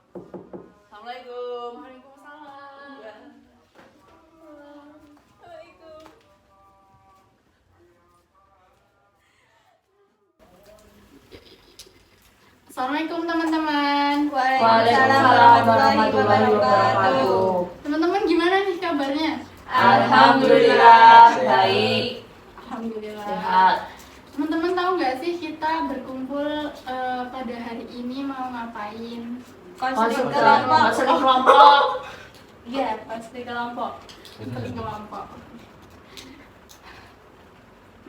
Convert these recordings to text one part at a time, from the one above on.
Assalamualaikum. Waalaikumsalam. Iya. Assalamualaikum. Assalamualaikum teman-teman. Waalaikumsalam warahmatullahi wabarakatuh. Teman-teman gimana nih kabarnya? Alhamdulillah baik. Alhamdulillah. Sehat. Teman-teman tahu nggak sih kita berkumpul pada hari ini mau ngapain? Konseling kelompok. Iya, konseling kelompok. Konseling kelompok.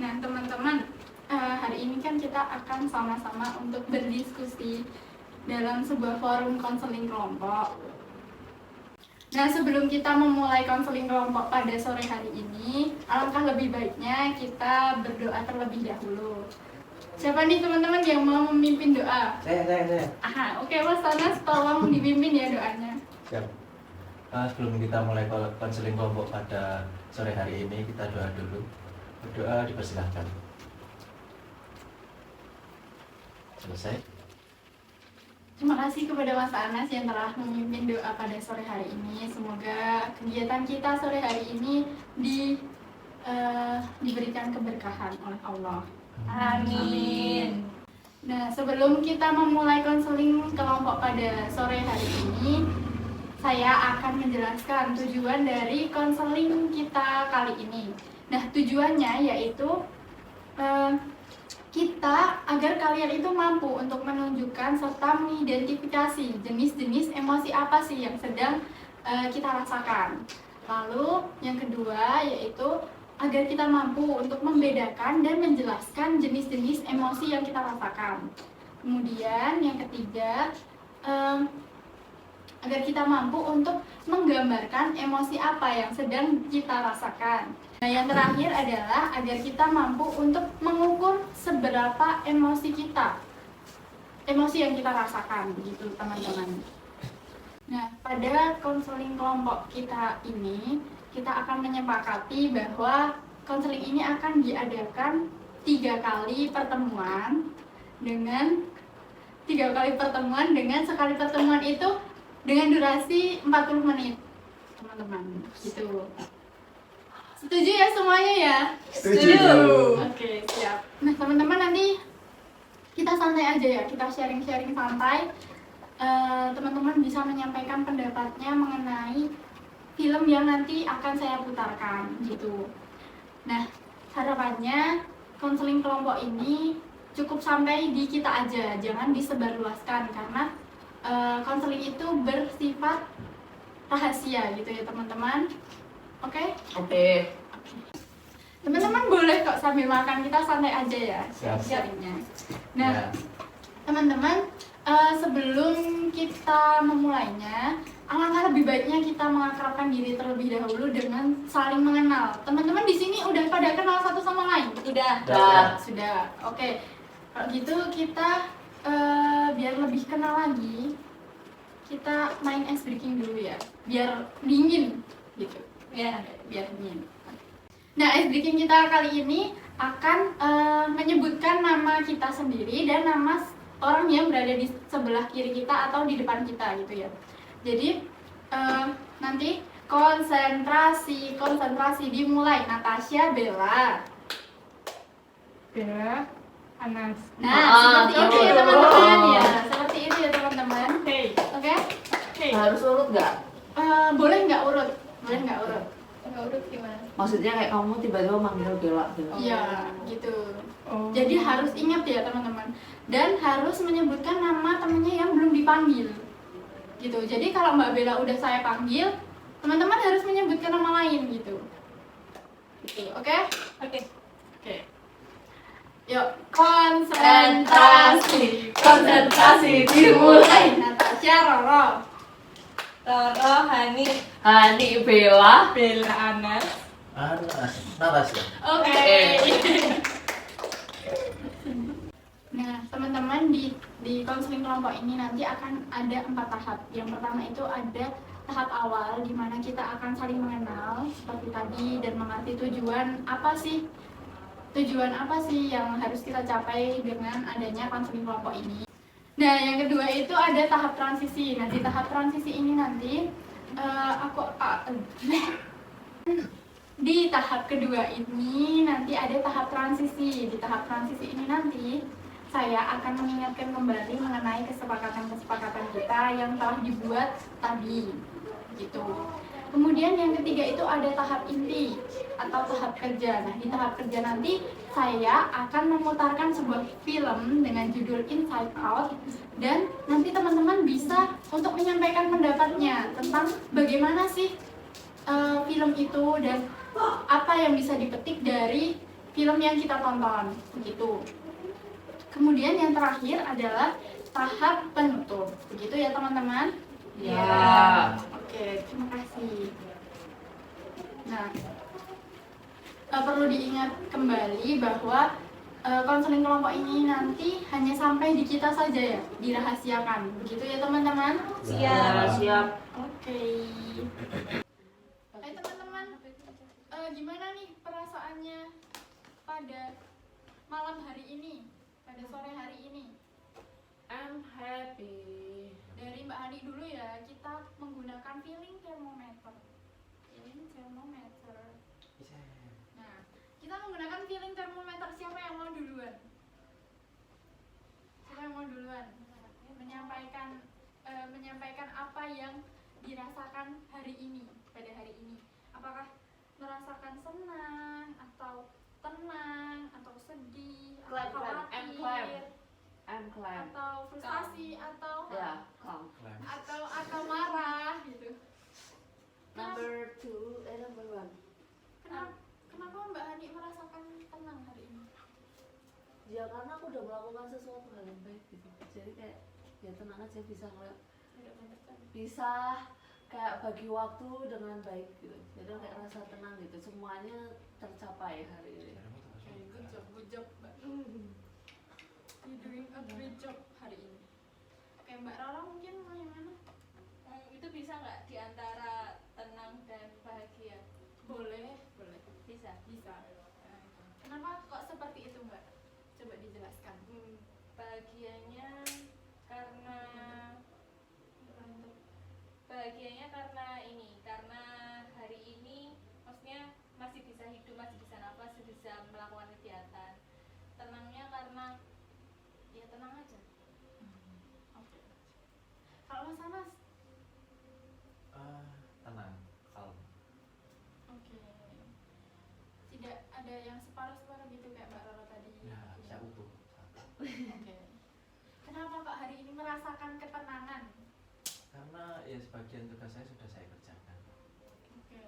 Nah, teman-teman, hari ini kan kita akan sama-sama untuk berdiskusi dalam sebuah forum konseling kelompok. Nah, sebelum kita memulai konseling kelompok pada sore hari ini, alangkah lebih baiknya kita berdoa terlebih dahulu. Siapa nih teman-teman yang mau memimpin doa? Saya. Aha, oke Mas Tanas, tolong dipimpin ya doanya. Siap. Sebelum kita mulai konseling kelompok pada sore hari ini, kita doa dulu. Berdoa dipersilahkan. Selesai. Terima kasih kepada Mas Anas yang telah memimpin doa pada sore hari ini. Semoga kegiatan kita sore hari ini diberikan keberkahan oleh Allah. Amin. Nah, sebelum kita memulai konseling kelompok pada sore hari ini, saya akan menjelaskan tujuan dari konseling kita kali ini. Nah, tujuannya yaitu kita agar kalian itu mampu untuk menunjukkan serta mengidentifikasi jenis-jenis emosi apa sih yang sedang kita rasakan. Lalu yang kedua yaitu agar kita mampu untuk membedakan dan menjelaskan jenis-jenis emosi yang kita rasakan. Kemudian yang ketiga, agar kita mampu untuk menggambarkan emosi apa yang sedang kita rasakan. Nah, yang terakhir adalah agar kita mampu untuk mengukur seberapa emosi yang kita rasakan, gitu teman-teman. Nah, pada konseling kelompok kita ini, kita akan menyepakati bahwa konseling ini akan diadakan 3 kali pertemuan dengan sekali pertemuan itu dengan durasi 40 menit, teman-teman. Gitu. Setuju ya semuanya ya? Setuju. Oke, siap. Nah, teman-teman nanti kita santai aja ya, kita sharing-sharing santai. Teman-teman bisa menyampaikan pendapatnya mengenai film yang nanti akan saya putarkan gitu. Nah, harapannya konseling kelompok ini cukup sampai di kita aja, jangan disebarluaskan karena konseling itu bersifat rahasia gitu ya teman-teman. Oke? Oke. Teman-teman boleh kok sambil makan, kita santai aja ya Siap. sharingnya. Nah, Ya. teman-teman, sebelum kita memulainya, alangkah lebih baiknya kita mengakrabkan diri terlebih dahulu dengan saling mengenal. Teman-teman di sini udah pada kenal satu sama lain? Sudah. Sudah. Oke. Kalau gitu kita biar lebih kenal lagi, kita main ice breaking dulu ya, biar dingin gitu. Ya. Biar dingin. Nah, ice breaking kita kali ini akan menyebutkan nama kita sendiri dan nama orang yang berada di sebelah kiri kita atau di depan kita gitu ya. Jadi nanti konsentrasi dimulai. Natasha, Bella, Anas. Nah, seperti itu ya teman-teman ya. Seperti itu ya teman-teman. Oke? Harus urut nggak? Boleh nggak urut? Nggak urut gimana? Maksudnya kayak kamu tiba-tiba manggil Bella. Iya, gitu. Jadi harus ingat ya teman-teman. Dan harus menyebutkan nama temannya yang belum dipanggil. Gitu. Jadi kalau Mbak Bella udah saya panggil, teman-teman harus menyebutkan nama lain gitu. Gitu. Oke? Oke. Yuk, konsentrasi dimulai. Natasha, Roro, Hani, Bella. Anas. Natasha. Oke. Nah, teman-teman di konseling kelompok ini nanti akan ada 4 tahap. Yang pertama itu ada tahap awal di mana kita akan saling mengenal seperti tadi dan mengerti tujuan apa sih yang harus kita capai dengan adanya konseling kelompok ini. Nah, yang kedua itu ada tahap transisi. Nah, di tahap transisi ini nanti di tahap kedua ini nanti ada tahap transisi. Di tahap transisi ini nanti saya akan mengingatkan kembali mengenai kesepakatan-kesepakatan kita yang telah dibuat tadi, gitu. Kemudian yang ketiga itu ada tahap inti atau tahap kerja. Nah, di tahap kerja nanti saya akan memutarkan sebuah film dengan judul Inside Out dan nanti teman-teman bisa untuk menyampaikan pendapatnya tentang bagaimana sih film itu dan apa yang bisa dipetik dari film yang kita tonton, begitu. Kemudian yang terakhir adalah tahap penutup, begitu ya teman-teman? Ya. Oke, terima kasih. Nah, perlu diingat kembali bahwa konseling kelompok ini nanti hanya sampai di kita saja ya, dirahasiakan, begitu ya teman-teman? Siap. Oke. Hai teman-teman, gimana nih perasaannya pada malam hari ini, pada sore hari ini? I'm happy. Dari Mbak Hani dulu ya, kita menggunakan feeling thermometer. Feeling thermometer. Nah, kita menggunakan feeling thermometer. Siapa yang mau duluan? Siapa yang mau duluan? Menyampaikan apa yang dirasakan hari ini, pada hari ini. Apakah merasakan senang atau tenang atau sedih Clap, atau clap. khawatir I'm clap. atau frustasi atau Ya, calm. atau marah gitu. Number 1. Kenapa Mbak Hani merasakan tenang hari ini? Ya karena aku udah melakukan sesuatu hal yang baik gitu. Jadi kayak ya tenang aja, bisa kayak bagi waktu dengan baik gitu. Jadi kayak rasa tenang gitu. Semuanya tercapai hari ini. Good job, Mbak. You doing a great job hari ini. Oke, Mbak Rara mungkin mau yang mana? Itu bisa nggak diantara tenang dan bahagia? Boleh. Bisa. Kenapa kok seperti itu, Mbak? Coba dijelaskan. Bahagianya karena karena hari ini maksudnya masih bisa hidup, masih bisa nafas, masih bisa melakukan kegiatan. Tenangnya karena ya tenang aja. Oke. Kalau Mas Anas? Tenang, calm. Oke. Tidak ada yang separuh-separuh gitu kayak Mbak Rara tadi. Ya, saya utuh. Oke. Kenapa kok hari ini merasakan ketenangan? Karena ya sebagian tugas saya sudah saya kerjakan. Oke.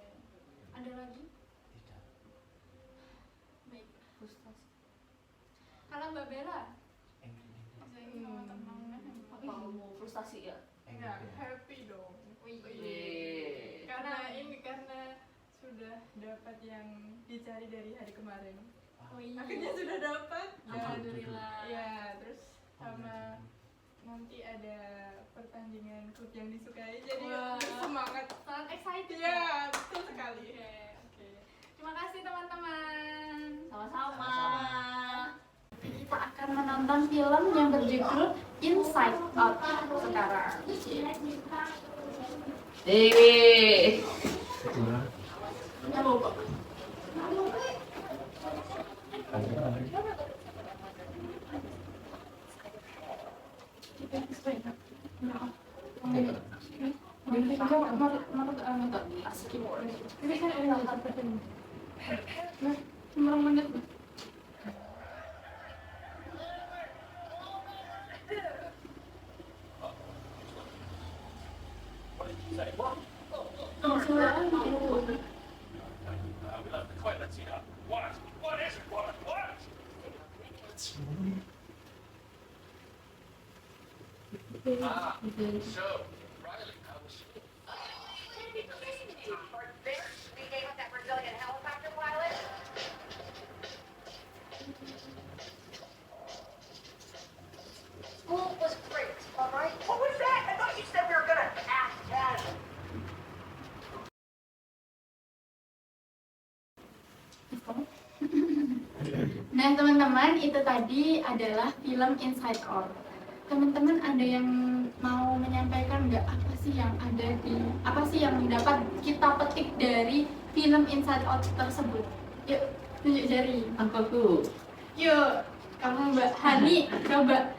Ada lagi? Tidak. Baik. Frustasi. Kalau Mbak Bella? Angry. Saya mau tenang. Apa kamu frustasi ya? Enggak, Angry. happy dong. Wih. Karena sudah dapat yang dicari dari hari kemarin. Oh iya. Akhirnya sudah dapat dan Alhamdulillah. ya terus sama nanti ada pertandingan klub yang disukai jadi Wah. semangat. Sangat excited Ya, betul sekali. Oke. Terima kasih teman-teman. Sama-sama. Kita akan menonton film yang berjudul Inside Out sekarang. Dewi. Halo, Pak. We gave up that Brazilian helicopter pilot. School was great, all right? What was that? I thought you said we were gonna act casual. Nah teman-teman, itu tadi adalah film Inside Out. teman-teman ada yang mau menyampaikan nggak apa sih yang dapat kita petik dari film Inside Out tersebut? Yuk, tunjuk jari. Apa tuh? Yuk, kamu Mbak Hani coba.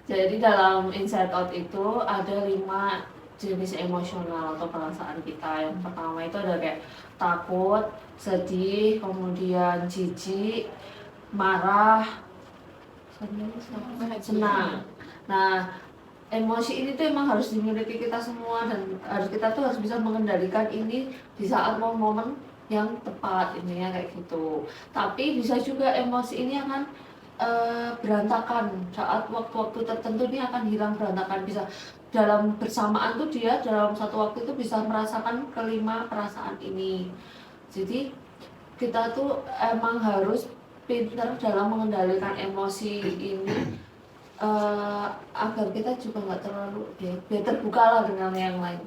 Jadi dalam Inside Out itu ada 5 jenis emosional atau perasaan kita. Yang pertama itu ada kayak takut, sedih, kemudian jijik, marah, senang. Nah, emosi ini tuh emang harus dimiliki kita semua dan kita tuh harus bisa mengendalikan ini di saat momen yang tepat, intinya kayak gitu. Tapi bisa juga emosi ini akan berantakan saat waktu-waktu tertentu, ini akan hilang berantakan. Bisa dalam bersamaan tuh dia dalam satu waktu itu bisa merasakan kelima perasaan ini. Jadi kita tuh emang harus pintar dalam mengendalikan emosi ini agar kita juga nggak terlalu biar terbuka lah dengan yang lain.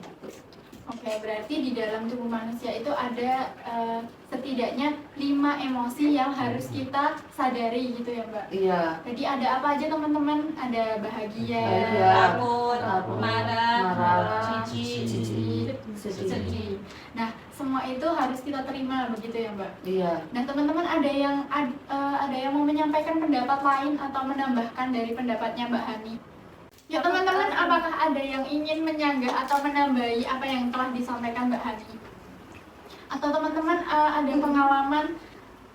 Oke, berarti di dalam tubuh manusia itu ada setidaknya 5 emosi yang harus kita sadari gitu ya Mbak? Iya. Jadi ada apa aja teman-teman? Ada bahagia, Takut, takut, marah, jijik, sedih. Nah, semua itu harus kita terima begitu ya Mbak? Iya. Nah teman-teman ada yang mau menyampaikan pendapat lain atau menambahkan dari pendapatnya Mbak Hani? Ya teman-teman, apakah ada yang ingin menyanggah atau menambahi apa yang telah disampaikan Mbak Hani? Atau teman-teman ada pengalaman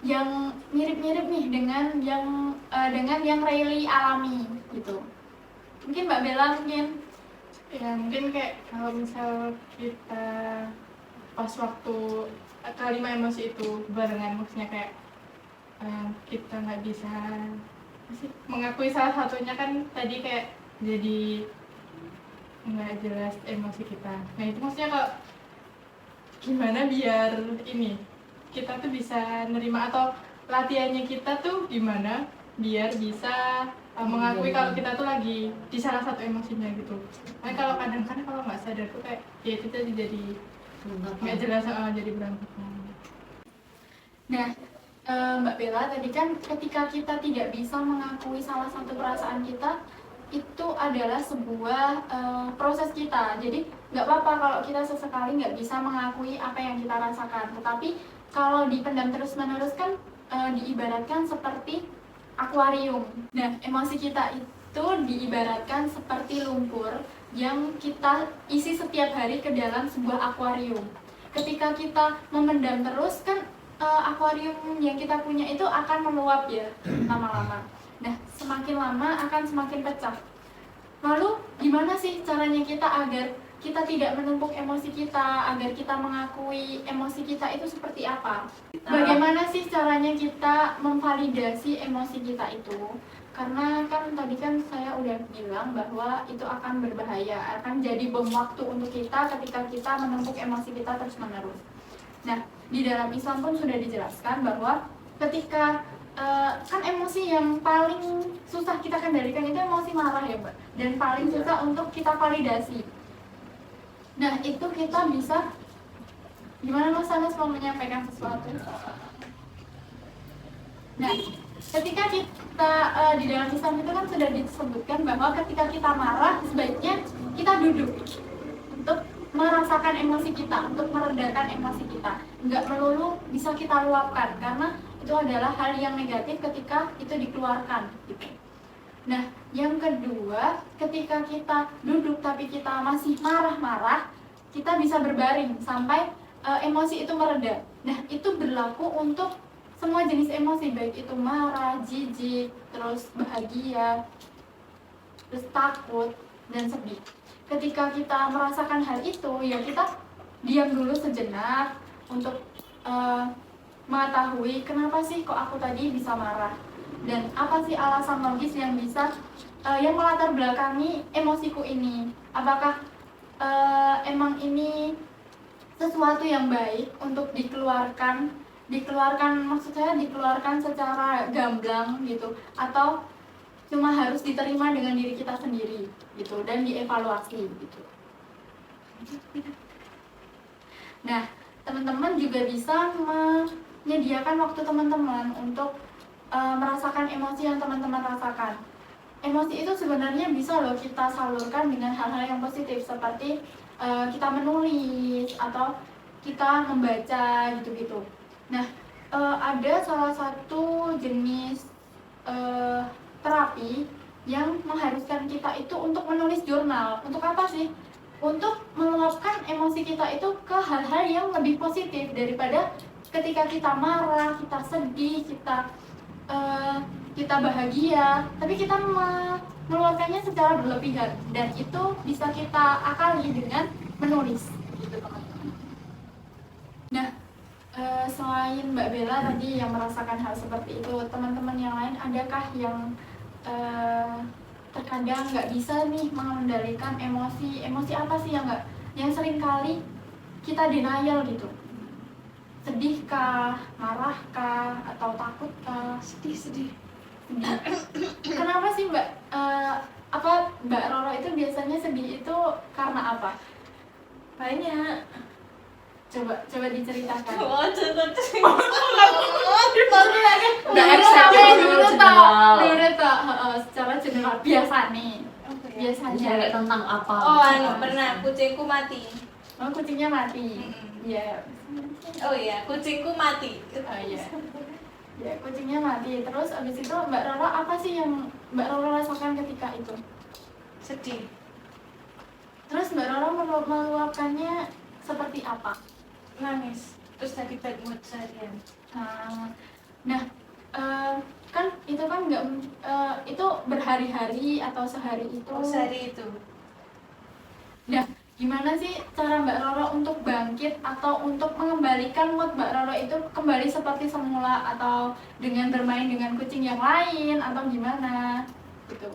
yang mirip-mirip nih dengan yang Rayli alami gitu? Mungkin Mbak Bella mungkin? Ya mungkin kayak kalau misal kita pas waktu kelima emosi itu barengan, maksudnya kayak kita nggak bisa mengakui salah satunya kan tadi kayak jadi nggak jelas emosi kita. Nah itu maksudnya kalau gimana biar ini kita tuh bisa nerima, atau latihannya kita tuh gimana biar bisa mengakui kalau kita tuh lagi di salah satu emosinya gitu. Nah kalau kadang-kadang kalau nggak sadar tuh kayak ya itu tadi jadi nggak jelas, jadi berantakan. Nah, Mbak Bella tadi kan ketika kita tidak bisa mengakui salah satu perasaan kita, itu adalah sebuah proses kita. Jadi nggak apa-apa kalau kita sesekali nggak bisa mengakui apa yang kita rasakan. Tetapi kalau dipendam terus-menerus kan diibaratkan seperti akuarium. Nah, emosi kita itu diibaratkan seperti lumpur yang kita isi setiap hari ke dalam sebuah akuarium. Ketika kita memendam terus kan akuarium yang kita punya itu akan meluap ya lama-lama. Nah, semakin lama akan semakin pecah. Lalu gimana sih caranya kita agar kita tidak menumpuk emosi kita, agar kita mengakui emosi kita itu seperti apa? Bagaimana sih caranya kita memvalidasi emosi kita itu? Karena kan tadi kan saya udah bilang bahwa itu akan berbahaya, akan jadi bom waktu untuk kita ketika kita menumpuk emosi kita terus-menerus. Nah, di dalam Islam pun sudah dijelaskan bahwa ketika kan emosi yang paling susah kita kendalikan itu emosi marah ya Mbak, dan paling susah untuk kita validasi. Nah itu kita bisa, gimana Mas Anas mau menyampaikan sesuatu? Nah ketika kita di dalam Islam itu kan sudah disebutkan bahwa ketika kita marah sebaiknya kita duduk untuk merasakan emosi kita, untuk meredakan emosi kita. Nggak melulu bisa kita luapkan, karena itu adalah hal yang negatif ketika itu dikeluarkan gitu. Nah, yang kedua, ketika kita duduk tapi kita masih marah-marah, kita bisa berbaring sampai emosi itu mereda. Nah, itu berlaku untuk semua jenis emosi, baik itu marah, jijik, terus bahagia, terus takut, dan sedih. Ketika kita merasakan hal itu, ya kita diam dulu sejenak untuk mengetahui kenapa sih kok aku tadi bisa marah, dan apa sih alasan logis yang bisa yang melatar belakangi emosiku ini. Apakah emang ini sesuatu yang baik untuk dikeluarkan maksud saya dikeluarkan secara gamblang gitu, atau cuma harus diterima dengan diri kita sendiri gitu dan dievaluasi gitu. Nah, teman-teman juga bisa menyediakan waktu teman-teman untuk merasakan emosi yang teman-teman rasakan. emosi itu sebenarnya bisa loh kita salurkan dengan hal-hal yang positif seperti kita menulis atau kita membaca gitu-gitu. Nah, ada salah satu jenis terapi yang mengharuskan kita itu untuk menulis jurnal. Untuk apa sih? Untuk meluapkan emosi kita itu ke hal-hal yang lebih positif daripada ketika kita marah, kita sedih, kita bahagia, tapi kita meluapkannya secara berlebihan, dan itu bisa kita akali dengan menulis gitu teman-teman. Nah, selain Mbak Bella tadi yang merasakan hal seperti itu, teman-teman yang lain adakah yang terkadang nggak bisa nih mengendalikan emosi apa sih yang sering kali kita denial gitu? Sedihkah, marahkah, atau takutkah? Sedih. Kenapa sih Mbak? Apa Mbak Roro itu biasanya sedih itu karena apa? Banyak. Coba diceritakan. Oh, contoh Udah accept Dulu general. secara general biasa nih. Biasanya. Bicara tentang apa? Oh, pernah kucingku mati. Oh, kucingnya mati. Mm-mm. Iya. Oh iya, kucingku mati. Oh iya. Ya, kucingnya mati. Terus abis itu Mbak Roro apa sih yang Mbak Roro rasakan ketika itu? Sedih. Terus Mbak Roro meluapkannya seperti apa? Nangis. Terus jadi bad mood seharian. Nah, kan itu kan nggak itu berhari-hari atau sehari itu. Oh, sehari itu. Nah, gimana sih cara Mbak Roro untuk bangkit atau untuk mengembalikan mood Mbak Roro itu kembali seperti semula, atau dengan bermain dengan kucing yang lain atau gimana gitu?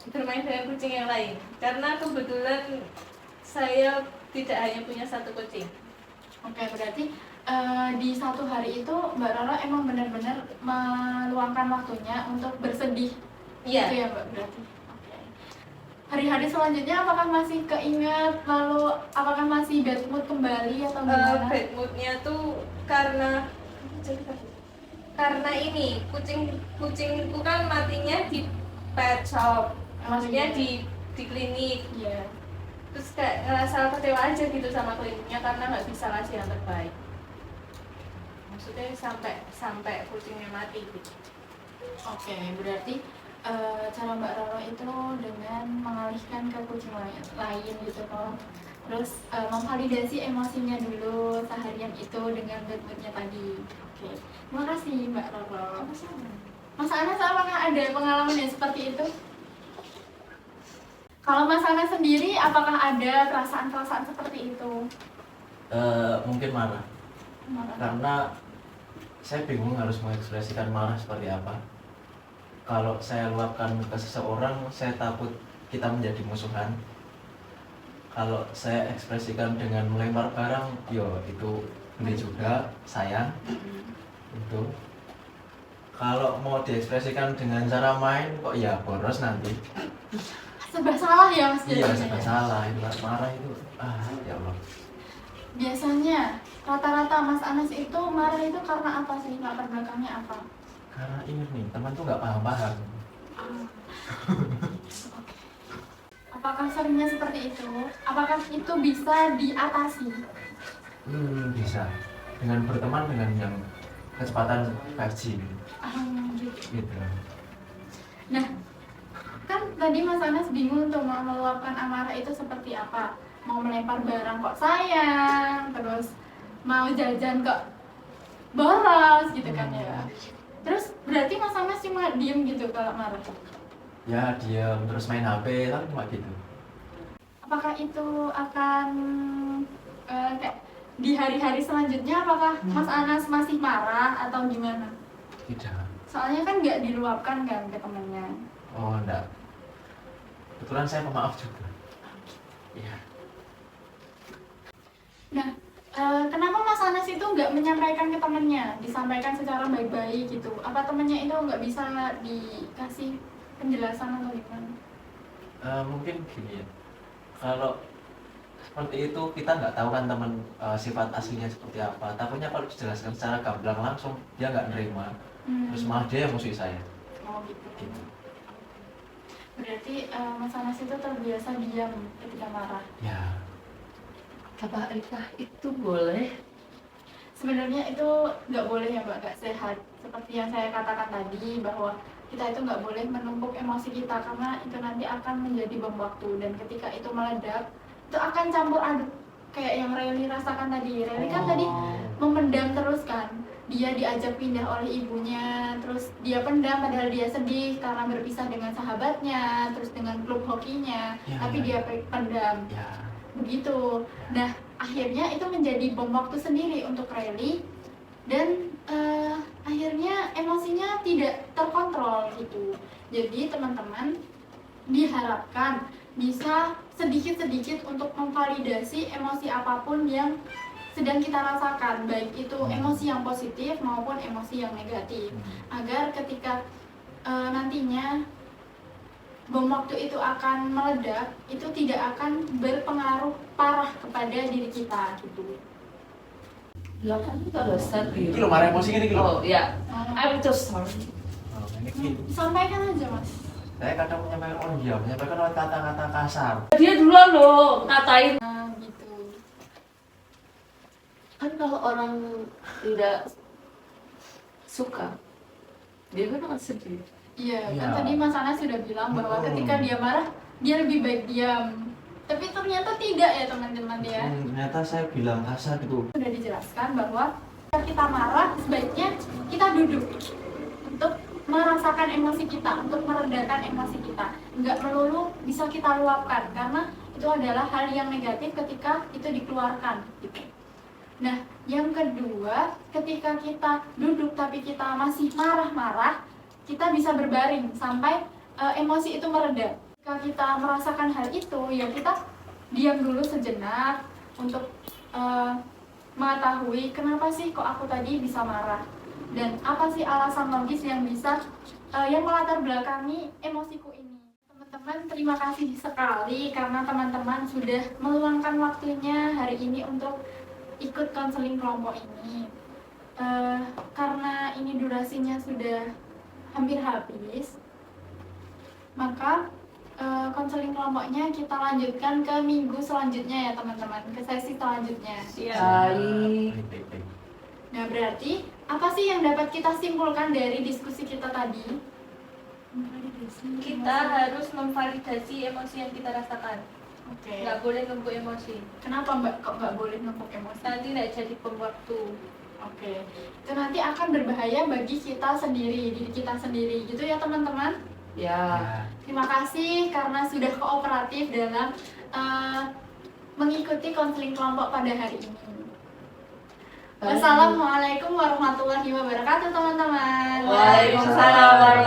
Bermain dengan kucing yang lain. Karena kebetulan saya tidak hanya punya satu kucing. Oke, berarti di satu hari itu Mbak Roro emang benar-benar meluangkan waktunya untuk bersedih. Iya. Itu ya Mbak berarti. Oke. Hari-hari selanjutnya apakah masih keinget, lalu apakah masih bad mood kembali atau gimana? Bad moodnya tuh karena ini kucingku kan matinya di pet shop, maksudnya di klinik. Iya. Terus kayak ngerasa kecewa aja gitu sama kliniknya karena nggak bisa ngasih yang terbaik. Maksudnya sampai kucingnya mati gitu. Oke, berarti cara Mbak Roro itu dengan mengalihkan ke kucing lain gitu kok. Terus memvalidasi emosinya dulu seharian itu dengan bad moodnya tadi. Oke, terima kasih Mbak Roro. Mas Anas, apakah ada pengalaman yang seperti itu? Kalau Mas Anas sendiri, apakah ada perasaan-perasaan seperti itu? Mungkin marah, karena saya bingung harus mengekspresikan marah seperti apa. Kalau saya luapkan ke seseorang, saya takut kita menjadi musuhan. Kalau saya ekspresikan dengan melempar barang, yo itu beli juga, sayang. Itu. Kalau mau diekspresikan dengan cara main, kok ya boros nanti. Serba salah ya Mas? Iya, jadinya serba ya? salah. Itu marah itu, ya Allah. Biasanya rata-rata Mas Anas itu marah itu karena apa sih? Latar belakangnya apa? Karena ingat nih, teman tuh nggak paham-paham. Apakah seringnya seperti itu? Apakah itu bisa diatasi? Bisa. Dengan berteman dengan yang kecepatan 5G Gitu. gitu. Nah, kan tadi Mas Anas bingung tuh mau meluapkan amarah itu seperti apa. Mau melempar barang kok sayang, terus mau jajan kok boros gitu kan ya. Terus berarti Mas Anas cuma diem gitu kalau marah? Ya diam terus main HP kan cuma gitu. Apakah itu akan kayak di hari-hari selanjutnya apakah Mas Anas masih marah atau gimana? Tidak. Soalnya kan nggak diluapkan kan ke temennya. Oh enggak. Kebetulan saya pemaaf juga. Iya. Nah, kenapa Mas Anas itu nggak menyampaikan ke temennya, disampaikan secara baik-baik gitu? Apa temennya itu nggak bisa dikasih penjelasan atau gimana? Mungkin gini ya. Kalau seperti itu kita nggak tahu kan teman sifat aslinya seperti apa. Takutnya kalau dijelaskan secara gamblang langsung dia nggak nerima. Terus malah dia yang musuhi saya. Oh gitu. Berarti Mas Anas itu terbiasa diam ketika marah. Ya. Apakah itu boleh? Sebenarnya itu nggak boleh ya Mbak, nggak sehat. Seperti yang saya katakan tadi bahwa kita itu nggak boleh menumpuk emosi kita karena itu nanti akan menjadi bom waktu, dan ketika itu meledak itu akan campur aduk kayak yang Reli rasakan tadi. Reli kan tadi memendam terus kan, dia diajak pindah oleh ibunya, terus dia pendam padahal dia sedih karena berpisah dengan sahabatnya, terus dengan klub hokinya, Ya, tapi dia pendam. Ya. Begitu. Nah, akhirnya itu menjadi bom waktu sendiri untuk Reli, dan akhirnya emosinya tidak terkontrol gitu. Jadi teman-teman diharapkan bisa sedikit-sedikit untuk memvalidasi emosi apapun yang sedang kita rasakan, baik itu emosi yang positif maupun emosi yang negatif, agar ketika nantinya bom waktu itu akan meledak, itu tidak akan berpengaruh parah kepada diri kita gitu. Ya kan itu harus serius. Iki lho marah emosi ini iki lho. Oh ya, I'm just sorry. Oh, ini gini. Sampaikan aja Mas. Saya kadang menyampaikan lewat kata-kata kasar. Dia duluan loh ngatain. Nah, gitu. Kan kalau orang tidak suka, dia kan akan sedih. Iya, Iya. kan tadi Mas Anas sudah bilang bahwa ketika dia marah, dia lebih baik diam. Tapi ternyata tidak ya teman-teman ya. Ternyata saya bilang kasar gitu. Sudah dijelaskan bahwa ketika kita marah, sebaiknya kita duduk untuk merasakan emosi kita, untuk meredakan emosi kita. Nggak melulu bisa kita luapkan, karena itu adalah hal yang negatif ketika itu dikeluarkan gitu. Nah, yang kedua, ketika kita duduk tapi kita masih marah-marah, kita bisa berbaring sampai emosi itu mereda. Jika kita merasakan hal itu, ya kita diam dulu sejenak untuk mengetahui kenapa sih kok aku tadi bisa marah, dan apa sih alasan logis yang bisa yang melatar belakangi emosiku ini. Teman-teman, terima kasih sekali karena teman-teman sudah meluangkan waktunya hari ini untuk ikut konseling kelompok ini. Karena ini durasinya sudah hampir habis, maka konseling kelompoknya kita lanjutkan ke minggu selanjutnya ya teman-teman, ke sesi selanjutnya. Baik. Baik. Nah, berarti apa sih yang dapat kita simpulkan dari diskusi kita tadi? Kita harus memvalidasi emosi yang kita rasakan. Oke. Nggak boleh numpuk emosi. Kenapa Mbak kok nggak boleh numpuk emosi? Nanti nggak jadi bom waktu. Oke. Itu nanti akan berbahaya bagi kita sendiri, diri kita sendiri, gitu ya teman-teman. Ya. Terima kasih karena sudah kooperatif dalam mengikuti konseling kelompok pada hari ini. Wassalamualaikum warahmatullahi wabarakatuh teman-teman. Waalaikumsalam warahmatullahi